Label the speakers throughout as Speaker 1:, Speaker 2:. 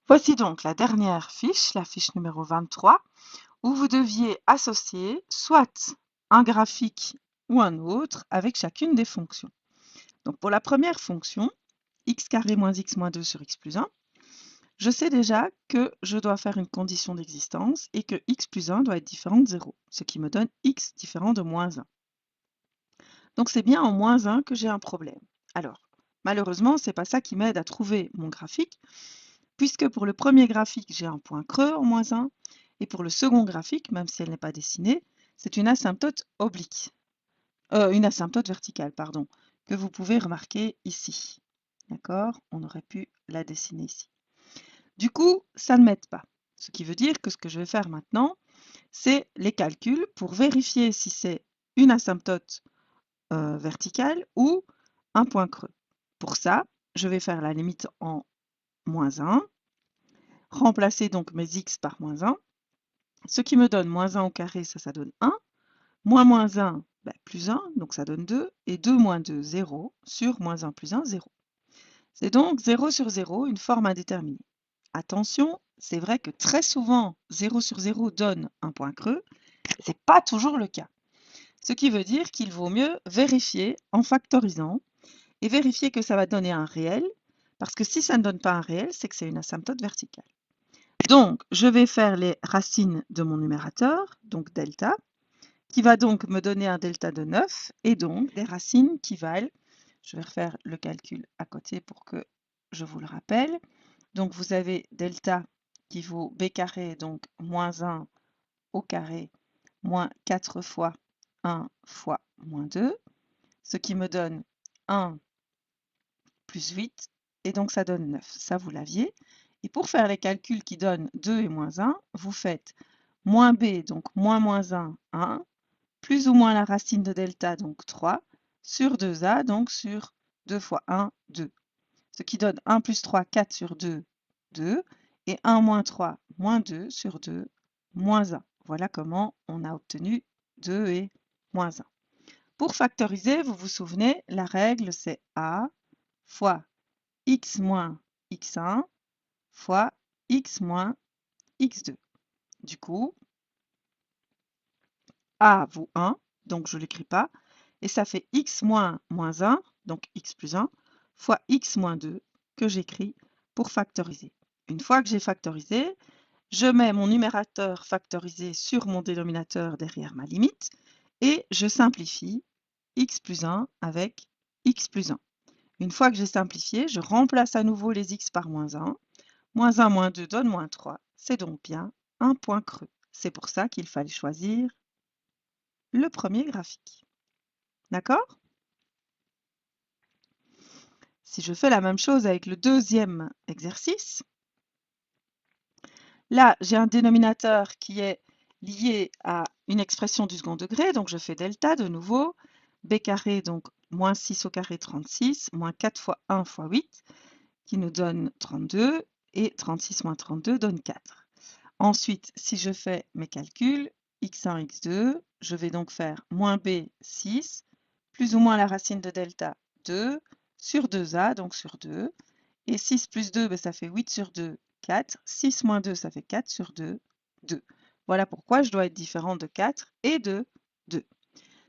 Speaker 1: Voici donc la dernière fiche, la fiche numéro 23, où vous deviez associer soit un graphique ou un autre avec chacune des fonctions. Donc pour la première fonction, x carré moins x moins 2 sur x plus 1, je sais déjà que je dois faire une condition d'existence et que x plus 1 doit être différent de 0, ce qui me donne x différent de moins 1. Donc c'est bien en moins 1 que j'ai un problème. Alors, malheureusement, ce n'est pas ça qui m'aide à trouver mon graphique, puisque pour le premier graphique, j'ai un point creux en moins 1, et pour le second graphique, même si elle n'est pas dessinée, c'est une asymptote oblique, une asymptote verticale, pardon, que vous pouvez remarquer ici. D'accord? On aurait pu la dessiner ici. Du coup, ça ne m'aide pas. Ce qui veut dire que ce que je vais faire maintenant, c'est les calculs pour vérifier si c'est une asymptote verticale ou un point creux. Pour ça, je vais faire la limite en moins 1, remplacer donc mes x par moins 1, ce qui me donne moins 1 au carré, ça donne 1, moins 1, plus 1, donc ça donne 2, et 2 moins 2, 0, sur moins 1 plus 1, 0. C'est donc 0 sur 0, une forme indéterminée. Attention, c'est vrai que très souvent, 0 sur 0 donne un point creux, ce n'est pas toujours le cas. Ce qui veut dire qu'il vaut mieux vérifier en factorisant et vérifier que ça va donner un réel, parce que si ça ne donne pas un réel, c'est que c'est une asymptote verticale. Donc, je vais faire les racines de mon numérateur, donc delta, qui va donc me donner un delta de 9, et donc des racines qui valent, je vais refaire le calcul à côté pour que je vous le rappelle, donc vous avez delta qui vaut b carré, donc moins 1 au carré, moins 4 fois 1 fois moins 2, ce qui me donne 1 plus 8, et donc ça donne 9. Ça, vous l'aviez. Et pour faire les calculs qui donnent 2 et moins 1, vous faites moins b, donc moins 1, 1, plus ou moins la racine de delta, donc 3, sur 2a, donc sur 2 fois 1, 2. Ce qui donne 1 plus 3, 4 sur 2, 2, et 1 moins 3, moins 2 sur 2, moins 1. Voilà comment on a obtenu 2 et moins 1. Pour factoriser, vous vous souvenez, la règle c'est a fois x moins x1 fois x moins x2. Du coup, a vaut 1, donc je ne l'écris pas, et ça fait x moins moins 1, donc x plus 1, fois x moins 2, que j'écris pour factoriser. Une fois que j'ai factorisé, je mets mon numérateur factorisé sur mon dénominateur derrière ma limite, et je simplifie x plus 1 avec x plus 1. Une fois que j'ai simplifié, je remplace à nouveau les x par moins 1. Moins 1 moins 2 donne moins 3. C'est donc bien un point creux. C'est pour ça qu'il fallait choisir le premier graphique. D'accord? Si je fais la même chose avec le deuxième exercice, là, j'ai un dénominateur qui est lié à une expression du second degré, donc je fais delta de nouveau, b carré, donc moins 6 au carré, 36, moins 4 fois 1 fois 8, qui nous donne 32, et 36 moins 32 donne 4. Ensuite, si je fais mes calculs, x1, x2, je vais donc faire moins b, 6, plus ou moins la racine de delta, 2, sur 2a, donc sur 2. Et 6 plus 2, ça fait 8 sur 2, 4. 6 moins 2, ça fait 4 sur 2, 2. Voilà pourquoi je dois être différent de 4 et de 2.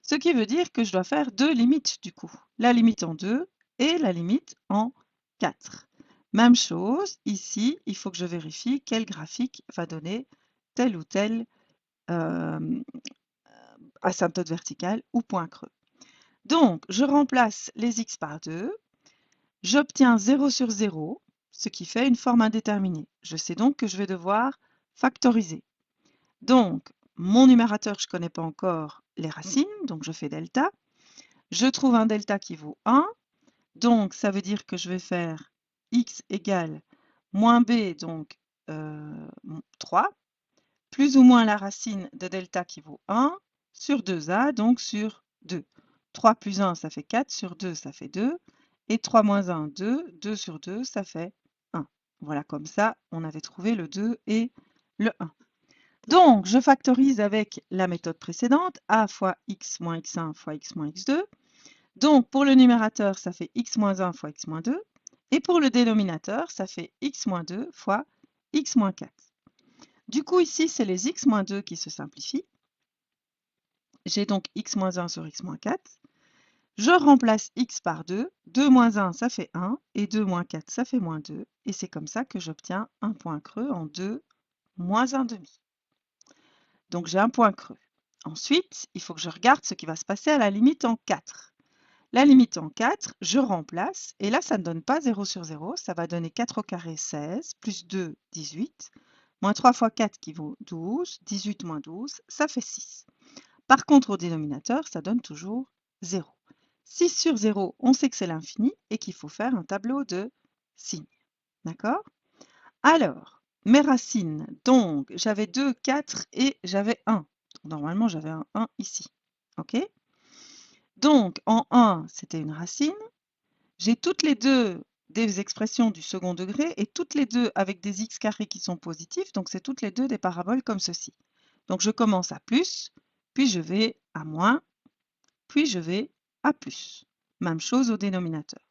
Speaker 1: Ce qui veut dire que je dois faire deux limites du coup. La limite en 2 et la limite en 4. Même chose, ici, il faut que je vérifie quel graphique va donner telle ou telle asymptote verticale ou point creux. Donc, je remplace les x par 2, j'obtiens 0 sur 0, ce qui fait une forme indéterminée. Je sais donc que je vais devoir factoriser. Donc, mon numérateur, je ne connais pas encore les racines, donc je fais delta. Je trouve un delta qui vaut 1, donc ça veut dire que je vais faire x égale moins b, donc 3, plus ou moins la racine de delta qui vaut 1, sur 2a, donc sur 2. 3 plus 1, ça fait 4, sur 2, ça fait 2, et 3 moins 1, 2, 2 sur 2, ça fait 1. Voilà, comme ça, on avait trouvé le 2 et le 1. Donc, je factorise avec la méthode précédente, a fois x moins x1 fois x moins x2. Donc, pour le numérateur, ça fait x moins 1 fois x moins 2. Et pour le dénominateur, ça fait x moins 2 fois x moins 4. Du coup, ici, c'est les x moins 2 qui se simplifient. J'ai donc x moins 1 sur x moins 4. Je remplace x par 2. 2 moins 1, ça fait 1. Et 2 moins 4, ça fait moins 2. Et c'est comme ça que j'obtiens un point creux en 2 moins 1 demi. Donc j'ai un point creux. Ensuite, il faut que je regarde ce qui va se passer à la limite en 4. La limite en 4, je remplace. Et là, ça ne donne pas 0 sur 0. Ça va donner 4 au carré, 16. Plus 2, 18. Moins 3 fois 4 qui vaut 12. 18 moins 12, ça fait 6. Par contre, au dénominateur, ça donne toujours 0. 6 sur 0, on sait que c'est l'infini et qu'il faut faire un tableau de signes. D'accord? Alors, mes racines, donc j'avais 2, 4 et j'avais 1. Normalement, j'avais un 1 ici. OK? Donc, en 1, c'était une racine. J'ai toutes les deux des expressions du second degré et toutes les deux avec des x carrés qui sont positifs. Donc, c'est toutes les deux des paraboles comme ceci. Donc, je commence à plus, puis je vais à moins, puis je vais à plus. Même chose au dénominateur.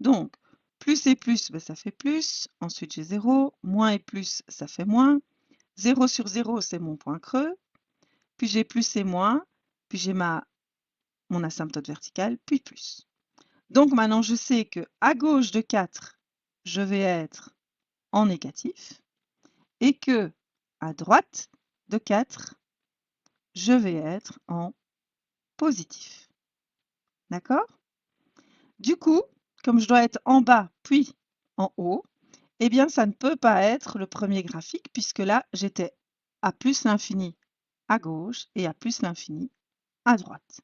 Speaker 1: Donc, plus et plus, ben, ça fait plus. Ensuite, j'ai 0. Moins et plus, ça fait moins. 0 sur 0, c'est mon point creux. Puis j'ai plus et moins. Puis j'ai mon asymptote verticale, puis plus. Donc maintenant, je sais que à gauche de 4, je vais être en négatif. Et que à droite de 4, je vais être en positif. D'accord? Du coup, comme je dois être en bas puis en haut, eh bien, ça ne peut pas être le premier graphique puisque là, j'étais à plus l'infini à gauche et à plus l'infini à droite.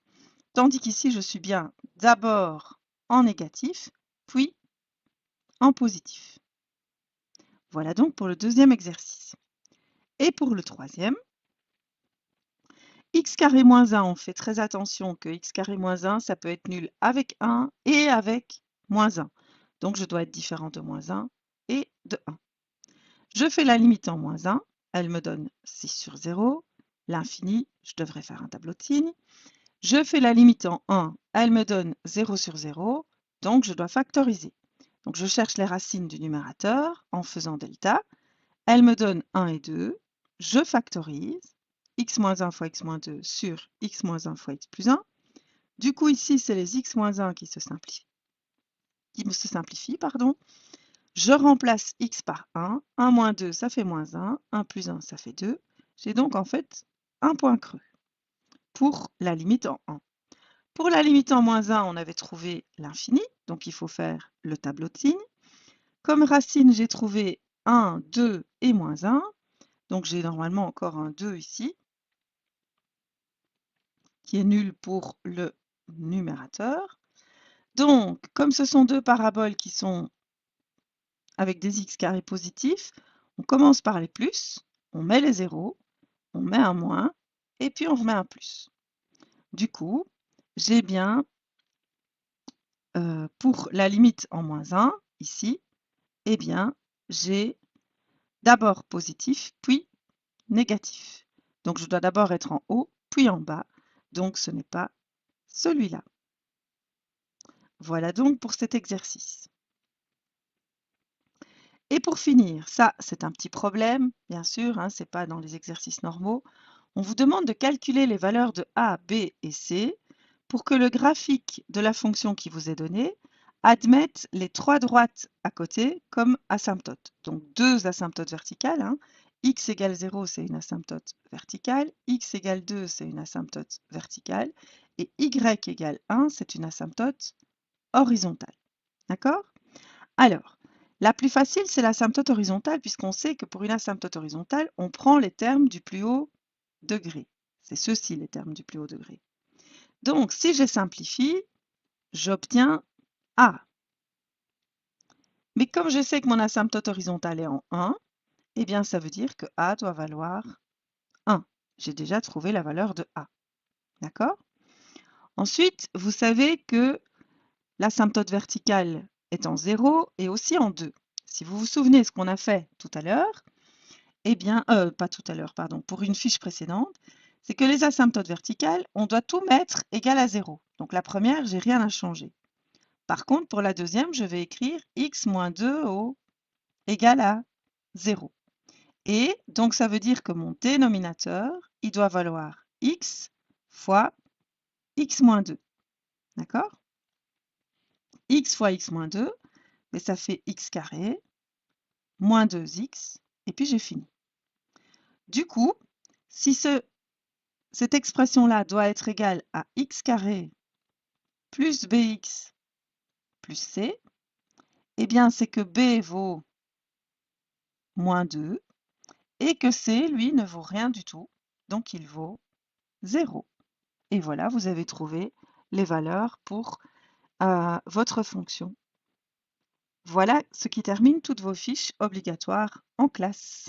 Speaker 1: Tandis qu'ici, je suis bien d'abord en négatif, puis en positif. Voilà donc pour le deuxième exercice. Et pour le troisième, x carré moins 1, on fait très attention que x carré moins 1, ça peut être nul avec 1 et avec moins 1. Donc, je dois être différent de moins 1 et de 1. Je fais la limite en moins 1, elle me donne 6 sur 0. L'infini, je devrais faire un tableau de signes. Je fais la limite en 1, elle me donne 0 sur 0, donc je dois factoriser. Donc je cherche les racines du numérateur en faisant delta. Elle me donne 1 et 2, je factorise. X moins 1 fois x moins 2 sur x moins 1 fois x plus 1. Du coup, ici, c'est les x moins 1 qui se simplifient. Je remplace x par 1. 1 moins 2, ça fait moins 1. 1 plus 1, ça fait 2. J'ai donc en fait un point creux pour la limite en 1. Pour la limite en moins 1, on avait trouvé l'infini, donc il faut faire le tableau de signes. Comme racine, j'ai trouvé 1, 2 et moins 1. Donc j'ai normalement encore un 2 ici, qui est nul pour le numérateur. Donc, comme ce sont deux paraboles qui sont avec des x carrés positifs, on commence par les plus, on met les zéros, on met un moins, et puis on remet un plus. Du coup, j'ai bien, pour la limite en moins 1, ici, eh bien, j'ai d'abord positif, puis négatif. Donc, je dois d'abord être en haut, puis en bas. Donc, ce n'est pas celui-là. Voilà donc pour cet exercice. Et pour finir, ça, c'est un petit problème, bien sûr, hein, ce n'est pas dans les exercices normaux. On vous demande de calculer les valeurs de a, b et c pour que le graphique de la fonction qui vous est donnée admette les trois droites à côté comme asymptotes. Donc deux asymptotes verticales. Hein. X égale 0, c'est une asymptote verticale. X égale 2, c'est une asymptote verticale. Et y égale 1, c'est une asymptote horizontale. D'accord? Alors, la plus facile, c'est l'asymptote horizontale, puisqu'on sait que pour une asymptote horizontale, on prend les termes du plus haut degré. C'est ceux-ci, les termes du plus haut degré. Donc, si je simplifie, j'obtiens A. Mais comme je sais que mon asymptote horizontale est en 1, eh bien, ça veut dire que A doit valoir 1. J'ai déjà trouvé la valeur de A. D'accord? Ensuite, vous savez que l'asymptote verticale est en 0 et aussi en 2. Si vous vous souvenez ce qu'on a fait tout à l'heure, eh bien, pas tout à l'heure, pardon, pour une fiche précédente, c'est que les asymptotes verticales, on doit tout mettre égal à 0. Donc la première, j'ai rien à changer. Par contre, pour la deuxième, je vais écrire x moins 2 au égal à 0. Et donc, ça veut dire que mon dénominateur, il doit valoir x fois x moins 2. D'accord? X fois x moins 2, mais ça fait x carré, moins 2x, et puis j'ai fini. Du coup, si cette expression-là doit être égale à x carré plus bx plus c, eh bien, c'est que b vaut moins 2 et que c, lui, ne vaut rien du tout, donc il vaut 0. Et voilà, vous avez trouvé les valeurs pour votre fonction. Voilà ce qui termine toutes vos fiches obligatoires en classe.